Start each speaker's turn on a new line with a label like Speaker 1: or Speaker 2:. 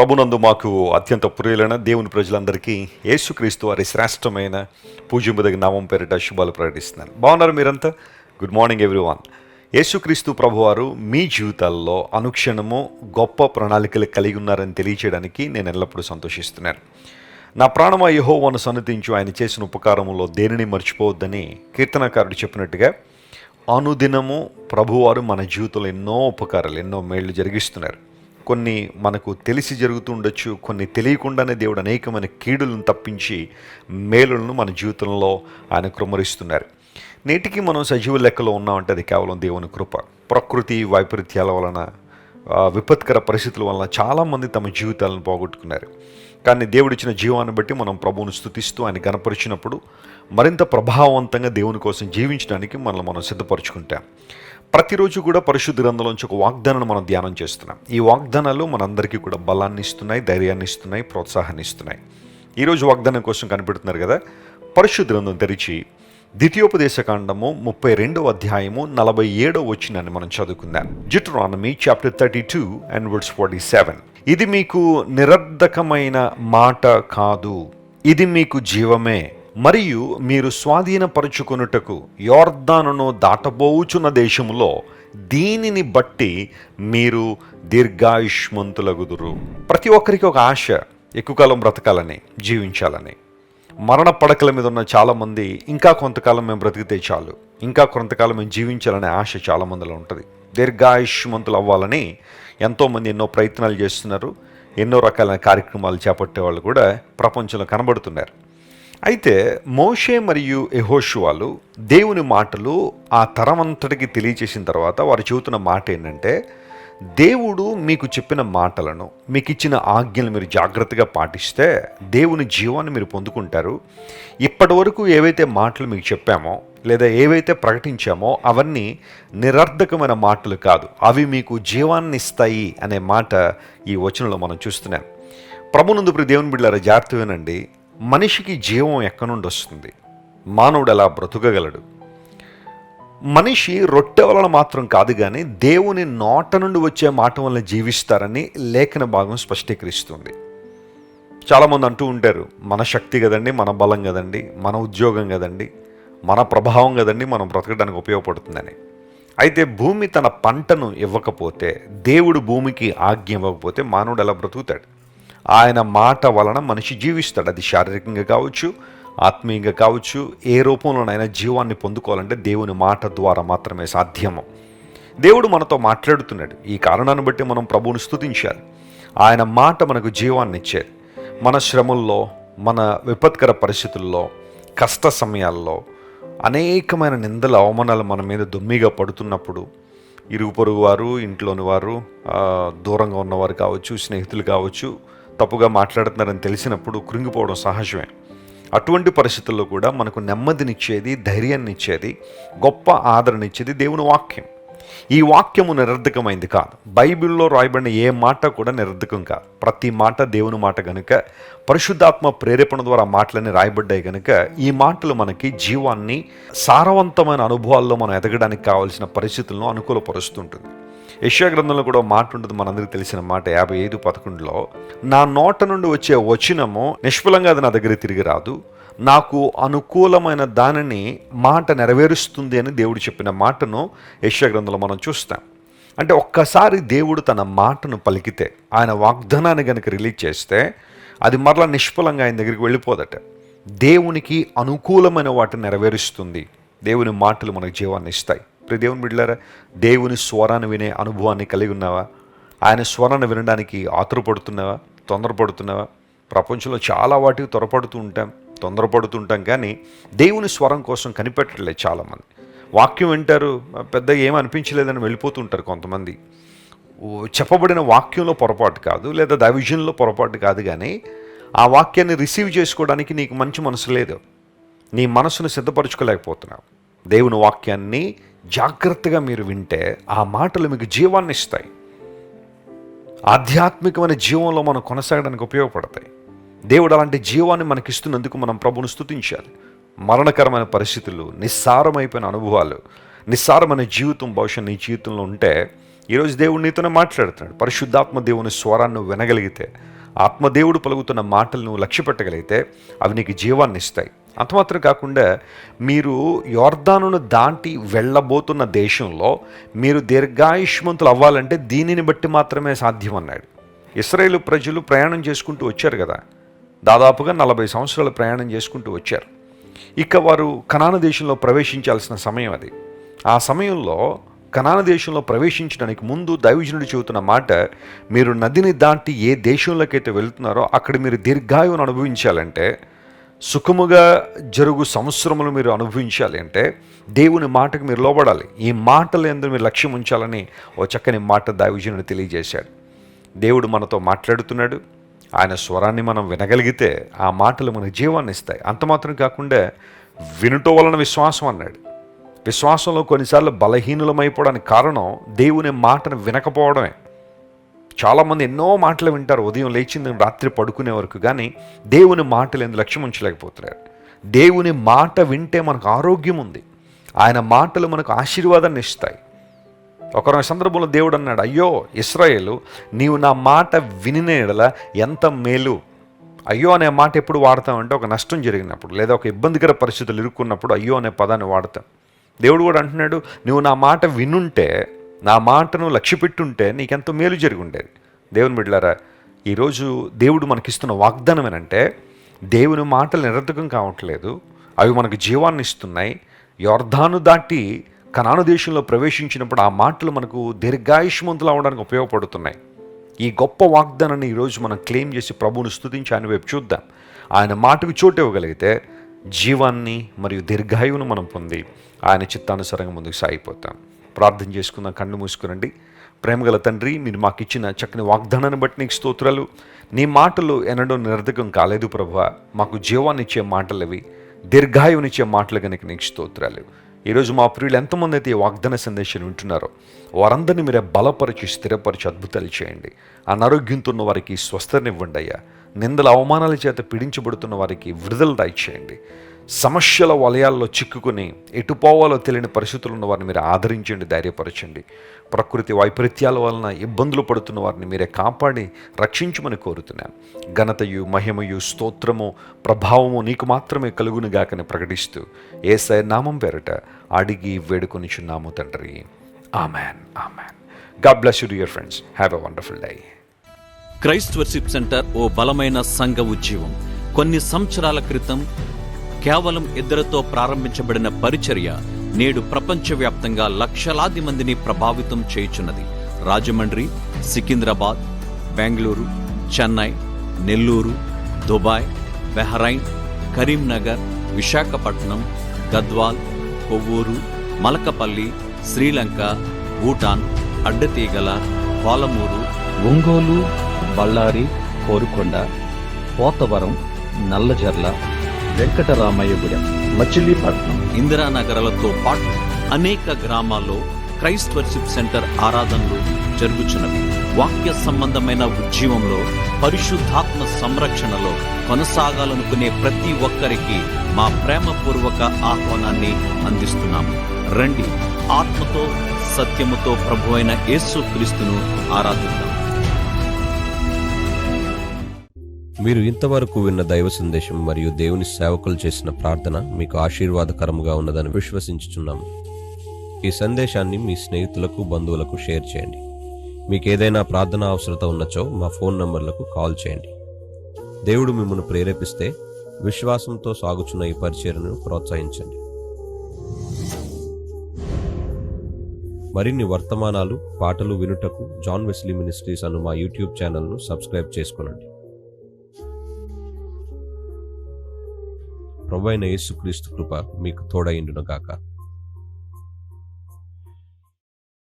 Speaker 1: ప్రభునందు మాకు అత్యంత ప్రియులైన దేవుని ప్రజలందరికీ యేసుక్రీస్తు వారి శ్రేష్టమైన పూజింపదగిన నామం పేరిట శుభాలు ప్రకటిస్తున్నాను. బాగున్నారు మీరంతా? Good morning everyone. యేసుక్రీస్తు ప్రభువారు మీ జీవితాల్లో అనుక్షణము గొప్ప ప్రణాళికలు కలిగి ఉన్నారని తెలియచేయడానికి నేను ఎల్లప్పుడూ సంతోషిస్తున్నాను. నా ప్రాణమా యెహోవాను సన్నిధించు, ఆయన చేసిన ఉపకారములో దేనిని మర్చిపోవద్దని కీర్తనకారుడు చెప్పినట్టుగా అనుదినము ప్రభువారు మన జీవితంలో ఎన్నో ఉపకారాలు, ఎన్నో మేళ్లు జరిగిస్తున్నారు. కొన్ని మనకు తెలిసి జరుగుతూ ఉండొచ్చు, కొన్ని తెలియకుండానే దేవుడు అనేకమైన కీడులను తప్పించి మేలులను మన జీవితంలో ఆయన కృమ్మరిస్తున్నారు. నేటికి మనం సజీవ లెక్కలో ఉన్నామంటే అది కేవలం దేవుని కృప. ప్రకృతి వైపరీత్యాల వలన, విపత్కర పరిస్థితుల వలన చాలామంది తమ జీవితాలను పోగొట్టుకున్నారు. కానీ దేవుడిచ్చిన జీవాన్ని బట్టి మనం ప్రభువును స్తుతిస్తూ ఆయన గణపరిచినప్పుడు మరింత ప్రభావవంతంగా దేవుని కోసం జీవించడానికి మనల్ని మనం సిద్ధపరచుకుంటాం. ప్రతిరోజు కూడా పరిశుద్ధ గ్రంథంలోంచి ఒక వాగ్దానాన్ని మనం ధ్యానం చేస్తున్నాం. ఈ వాగ్దానాలు మనందరికీ కూడా బలాన్ని ఇస్తున్నాయి, ధైర్యాన్ని ఇస్తున్నాయి, ప్రోత్సాహాన్ని ఇస్తున్నాయి. ఈరోజు వాగ్దానం కోసం కనిపెడుతున్నారు కదా, పరిశుద్ధ గ్రంథం తెరిచి ద్వితీయోపదేశకాండము 32వ అధ్యాయము 47వ వచనాన్ని మనం చదువుకుందాం. డ్యూటెరానమీ చాప్టర్ 32 and verse 47. ఇది మీకు నిరర్ధకమైన మాట కాదు, ఇది మీకు జీవమే, మరియు మీరు స్వాధీనపరుచుకొనుటకు యోర్దానును దాటబోచున్న దేశములో దీనిని బట్టి మీరు దీర్ఘాయుష్మంతులగుదురు. ప్రతి ఒక్కరికి ఒక ఆశ, ఎక్కువ కాలం బ్రతకాలని, జీవించాలని. మరణ పడకల మీద ఉన్న చాలామంది ఇంకా కొంతకాలం మేము బ్రతికితే చాలు, ఇంకా కొంతకాలం మేము జీవించాలనే ఆశ చాలామందిలో ఉంటుంది. దీర్ఘాయుష్మంతులు అవ్వాలని ఎంతోమంది ఎన్నో ప్రయత్నాలు చేస్తున్నారు. ఎన్నో రకాలైన కార్యక్రమాలు చేపట్టే వాళ్ళు కూడా ప్రపంచంలో కనబడుతున్నారు. అయితే మోషే మరియు యెహోషువలు దేవుని మాటలు ఆ తరమంతటికి తెలియచేసిన తర్వాత వారు చెబుతున్న మాట ఏంటంటే, దేవుడు మీకు చెప్పిన మాటలను, మీకు ఇచ్చిన ఆజ్ఞలు మీరు జాగ్రత్తగా పాటిస్తే దేవుని జీవాన్ని మీరు పొందుకుంటారు. ఇప్పటి వరకు ఏవైతే మాటలు మీకు చెప్పామో లేదా ఏవైతే ప్రకటించామో అవన్నీ నిరర్ధకమైన మాటలు కాదు, అవి మీకు జీవాన్ని ఇస్తాయి అనే మాట ఈ వచనంలో మనం చూస్తున్నాం. ప్రభునందు ప్రియ దేవుని బిడ్డలారా, జాగ్రత్త వినండి. మనిషికి జీవం ఎక్కడి నుండి వస్తుంది? మానవుడు ఎలా బ్రతుకగలడు? మనిషి రొట్టె వలన మాత్రం కాదు, కానీ దేవుని నోట నుండి వచ్చే మాట వలన జీవిస్తారని లేఖన భాగం స్పష్టీకరిస్తుంది. చాలామంది అంటూ ఉంటారు, మన శక్తి కదండి, మన బలం కదండి, మన ఉద్యోగం కదండి, మన ప్రభావం కదండి మనం బ్రతకడానికి ఉపయోగపడుతుందని. అయితే భూమి తన పంటను ఇవ్వకపోతే, దేవుడు భూమికి ఆజ్ఞ ఇవ్వకపోతే మానవుడు ఎలా బ్రతుకుతాడు? ఆయన మాట వలన మనిషి జీవిస్తాడు. అది శారీరకంగా కావచ్చు, ఆత్మీయంగా కావచ్చు, ఏ రూపంలోనైనా జీవాన్ని పొందుకోవాలంటే దేవుని మాట ద్వారా మాత్రమే సాధ్యము. దేవుడు మనతో మాట్లాడుతున్నాడు. ఈ కారణాన్ని బట్టి మనం ప్రభువుని స్తుతించాలి. ఆయన మాట మనకు జీవాన్ని ఇచ్చేది. మన శ్రమల్లో, మన విపత్కర పరిస్థితుల్లో, కష్ట సమయాల్లో అనేకమైన నిందల అవమానాలు మన మీద దొమ్మిగా పడుతున్నప్పుడు, ఇరుగు పొరుగు వారు, ఇంట్లోని వారు, దూరంగా ఉన్నవారు కావచ్చు, స్నేహితులు కావచ్చు, తప్పుగా మాట్లాడుతున్నారని తెలిసినప్పుడు కృంగిపోవడం సహజమే. అటువంటి పరిస్థితుల్లో కూడా మనకు నెమ్మదినిచ్చేది, ధైర్యాన్ని ఇచ్చేది, గొప్ప ఆదరణ ఇచ్చేది దేవుని వాక్యం. ఈ వాక్యము నిరర్ధకమైంది కాదు. బైబిల్లో రాయబడిన ఏ మాట కూడా నిరర్ధకం కాదు. ప్రతి మాట దేవుని మాట కనుక, పరిశుద్ధాత్మ ప్రేరేపణ ద్వారా మాటలన్నీ రాయబడ్డాయి కనుక ఈ మాటలు మనకి జీవాన్ని, సారవంతమైన అనుభవాల్లో మనం ఎదగడానికి కావాల్సిన పరిస్థితులను అనుకూలపరుస్తుంటుంది. యెషయా గ్రంథంలో కూడా మాట ఉంటుంది, మనందరికీ తెలిసిన మాట 55:11. నా నోట నుండి వచ్చే వచనము నిష్ఫలంగా అది నా దగ్గర తిరిగి రాదు, నాకు అనుకూలమైన దానిని మాట నెరవేరుస్తుంది అని దేవుడు చెప్పిన మాటను యెషయా గ్రంథంలో మనం చూస్తాం. అంటే ఒక్కసారి దేవుడు తన మాటను పలికితే, ఆయన వాగ్దానాన్ని కనుక రిలీజ్ చేస్తే అది మరలా నిష్ఫలంగా ఆయన దగ్గరికి వెళ్ళిపోదట. దేవునికి అనుకూలమైన వాటిని నెరవేరుస్తుంది. దేవుని మాటలు మనకు జీవాన్ని ఇస్తాయి. దేవుని బిడ్డలారా, దేవుని స్వరాన్ని వినే అనుభవాన్ని కలిగి ఉన్నావా? ఆయన స్వరాన్ని వినడానికి ఆతురపడుతున్నావా? తొందరపడుతున్నావా? ప్రపంచంలో చాలా వాటికి తొందరపడుతుంటాం, కానీ దేవుని స్వరం కోసం కనిపెట్టట్లేదు చాలామంది. వాక్యం వింటారు, పెద్ద ఏమనిపించలేదని వెళ్ళిపోతుంటారు కొంతమంది. చెప్పబడిన వాక్యంలో పొరపాటు కాదు, లేదా దైవజనంలో పొరపాటు కాదు, కానీ ఆ వాక్యాన్ని రిసీవ్ చేసుకోవడానికి నీకు మంచి మనసు లేదు. నీ మనసును సిద్ధపరచుకోలేకపోతున్నావు. దేవుని వాక్యాన్ని జాగ్రత్తగా మీరు వింటే ఆ మాటలు మీకు జీవాన్ని ఇస్తాయి. ఆధ్యాత్మికమైన జీవంలో మనం కొనసాగడానికి ఉపయోగపడతాయి. దేవుడు అలాంటి జీవాన్ని మనకిస్తున్నందుకు మనం ప్రభువును స్తుతించాలి. మరణకరమైన పరిస్థితులు, నిస్సారమైపోయిన అనుభవాలు, నిస్సారమైన జీవితం బహుశా నీ జీవితంలో ఉంటే ఈరోజు దేవుడు నీతోనే మాట్లాడుతున్నాడు. పరిశుద్ధాత్మ దేవుని స్వరాన్ని వినగలిగితే, ఆత్మదేవుడు పలుకుతున్న మాటలు నువ్వు లక్ష్య పెట్టగలిగితే అవి నీకు జీవాన్ని ఇస్తాయి. అంత మాత్రం కాకుండా మీరు యోర్దానును దాటి వెళ్ళబోతున్న దేశంలో మీరు దీర్ఘాయుష్మంతులు అవ్వాలంటే దీనిని బట్టి మాత్రమే సాధ్యం అన్నాడు. ఇశ్రాయేలు ప్రజలు ప్రయాణం చేసుకుంటూ వచ్చారు కదా, దాదాపుగా 40 సంవత్సరాలు ప్రయాణం చేసుకుంటూ వచ్చారు. ఇక వారు కనాను దేశంలో ప్రవేశించాల్సిన సమయం అది. ఆ సమయంలో కనాను దేశంలో ప్రవేశించడానికి ముందు దైవజనుడు చెబుతున్న మాట, మీరు నదిని దాటి ఏ దేశంలోకైతే వెళ్తున్నారో అక్కడ మీరు దీర్ఘాయువును అనుభవించాలంటే, సుఖముగా జరుగు సంవత్సరములు మీరు అనుభవించాలి అంటే దేవుని మాటకు మీరు లోబడాలి. ఈ మాటలు ఎందుకు మీరు లక్ష్యం ఉంచాలని ఓ చక్కని మాట దైవజనుడు తెలియజేశాడు. దేవుడు మనతో మాట్లాడుతున్నాడు. ఆయన స్వరాన్ని మనం వినగలిగితే ఆ మాటలు మనకు జీవాన్ని ఇస్తాయి. అంత మాత్రం కాకుండా వినుట వలన విశ్వాసం అన్నాడు. విశ్వాసంలో కొన్నిసార్లు బలహీనులమైపోవడానికి కారణం దేవుని మాటను వినకపోవడమే. చాలామంది ఎన్నో మాటలు వింటారు ఉదయం లేచింది రాత్రి పడుకునే వరకు, కానీ దేవుని మాటలు ఎందుకు లక్ష్యం ఉంచలేకపోతున్నారు. దేవుని మాట వింటే మనకు ఆరోగ్యం ఉంది. ఆయన మాటలు మనకు ఆశీర్వాదాన్ని ఇస్తాయి. ఒకరోజు సందర్భంలో దేవుడు అన్నాడు, అయ్యో ఇశ్రాయేలు, నీవు నా మాట వినిన యెడల ఎంత మేలు. అయ్యో అనే మాట ఎప్పుడు వాడతామంటే ఒక నష్టం జరిగినప్పుడు లేదా ఒక ఇబ్బందికర పరిస్థితులు ఇరుక్కున్నప్పుడు అయ్యో అనే పదాన్ని వాడతాం. దేవుడు కూడా అంటున్నాడు, నువ్వు నా మాట వినుంటే, నా మాటను లక్ష్యపెట్టుంటే నీకెంతో మేలు జరిగి ఉండేది. దేవుని బిడ్డలారా, ఈరోజు దేవుడు మనకిస్తున్న వాగ్దానం ఏంటంటే, దేవుని మాటలు నిరర్థకం కావట్లేదు, అవి మనకు జీవాన్ని ఇస్తున్నాయి. యోర్దాను దాటి కనాను దేశంలో ప్రవేశించినప్పుడు ఆ మాటలు మనకు దీర్ఘాయుష్మంతులు అవడానికి ఉపయోగపడుతున్నాయి. ఈ గొప్ప వాగ్దానాన్ని ఈరోజు మనం క్లెయిమ్ చేసి ప్రభువును స్తుతించి ఆయన వైపు చూద్దాం. ఆయన మాటకు చోటు ఇవ్వగలిగితే జీవాన్ని మరియు దీర్ఘాయువును మనం పొంది ఆయన చిత్తానుసారంగా ముందుకు సాగిపోతాం. ప్రార్థన చేసుకుందాం. కళ్ళు మూసుకురండి. ప్రేమగల తండ్రి, మీరు మాకు ఇచ్చిన చక్కని వాగ్దానాన్ని బట్టి నీకు స్తోత్రాలు. నీ మాటలు ఎన్నడూ నిరర్ధకం కాలేదు ప్రభువా. మాకు జీవాన్ని ఇచ్చే మాటలు అవి, దీర్ఘాయువునిచ్చే మాటలు కనుక నీకు స్తోత్రాలు. ఈరోజు మా ప్రియులు ఎంతమంది అయితే ఈ వాగ్దాన సందేశాన్ని వింటున్నారో వారందరినీ మీరే బలపరిచి స్థిరపరిచి అద్భుతాలు చేయండి. అనారోగ్యంతో ఉన్న వారికి స్వస్థతనివ్వండి అయ్యా. నిందల అవమానాల చేత పీడించబడుతున్న వారికి విడుదల దయచేయండి. సమస్యల వలయాల్లో చిక్కుకుని ఎటుపోవాలో తెలియని పరిస్థితులు ఉన్న వారిని మీరు ఆదరించండి, ధైర్యపరచండి. ప్రకృతి వైపరీత్యాల వలన ఇబ్బందులు పడుతున్న వారిని మీరే కాపాడి రక్షించమని కోరుతున్నాను. ఘనతయు మహిమయు స్తోత్రము ప్రభావము నీకు మాత్రమే కలుగునుగాకని ప్రకటిస్తూ యేసయ్య నామం పేరట అడిగి వేడుకొనిచున్నాము తండ్రి. Amen, amen. God bless you dear friends. Have a wonderful day.
Speaker 2: Christ worship centre ఓ బలమైన సంఘ ఉజ్జీవం. కొన్ని సంవత్సరాల క్రితం కేవలం 2తో ప్రారంభించబడిన పరిచర్య నేడు ప్రపంచవ్యాప్తంగా లక్షలాది మందిని ప్రభావితం చేయుచున్నది. రాజమండ్రి, సికింద్రాబాద్, బెంగళూరు, చెన్నై, నెల్లూరు, దుబాయ్, బెహ్రైన్, కరీంనగర్, విశాఖపట్నం, గద్వాల్, కొవ్వూరు, మలకపల్లి, శ్రీలంక, భూటాన్, అడ్డతీగల, పాలమూరు,
Speaker 3: ఒంగోలు, బళ్ళారి, కోరుకొండ, పోతవరం, నల్లజర్ల, వెంకటరామయ్యగూడెం, మచిలీపట్నం,
Speaker 2: ఇందిరానగర్లతో పాటు అనేక గ్రామాల్లో క్రైస్ట్ వర్షిప్ సెంటర్ ఆరాధనలు జరుగుచున్నవి. వాక్య సంబంధమైన ఉజ్జీవంలో, పరిశుద్ధాత్మ సంరక్షణలో కొనసాగాలనుకునే ప్రతి ఒక్కరికి మా ప్రేమపూర్వక ఆహ్వానాన్ని అందిస్తున్నాము. రండి, ఆత్మతో సత్యముతో ప్రభువైన యేసుక్రీస్తును ఆరాధిద్దాం.
Speaker 4: మీరు ఇంతవరకు విన్న దైవ సందేశం మరియు దేవుని సేవకులు చేసిన ప్రార్థన మీకు ఆశీర్వాదకరముగా ఉన్నదని విశ్వసించుచున్నాము. ఈ సందేశాన్ని మీ స్నేహితులకు, బంధువులకు షేర్ చేయండి. మీకు ఏదైనా ప్రార్థన అవసరత ఉన్నచో మా ఫోన్ నంబర్లకు కాల్ చేయండి. దేవుడు మిమ్మల్ని ప్రేరేపిస్తే విశ్వాసంతో సాగుచున్న ఈ పరిచర్యను ప్రోత్సహించండి. మరిన్ని వర్తమానాలు, పాటలు వినుటకు జాన్ వెస్లీ మినిస్ట్రీస్ అను మా యూట్యూబ్ ఛానల్ను సబ్స్క్రైబ్ చేసుకొనండి. ప్రభువైన యేసుక్రీస్తు కృప మీకు తోడైండును గాక.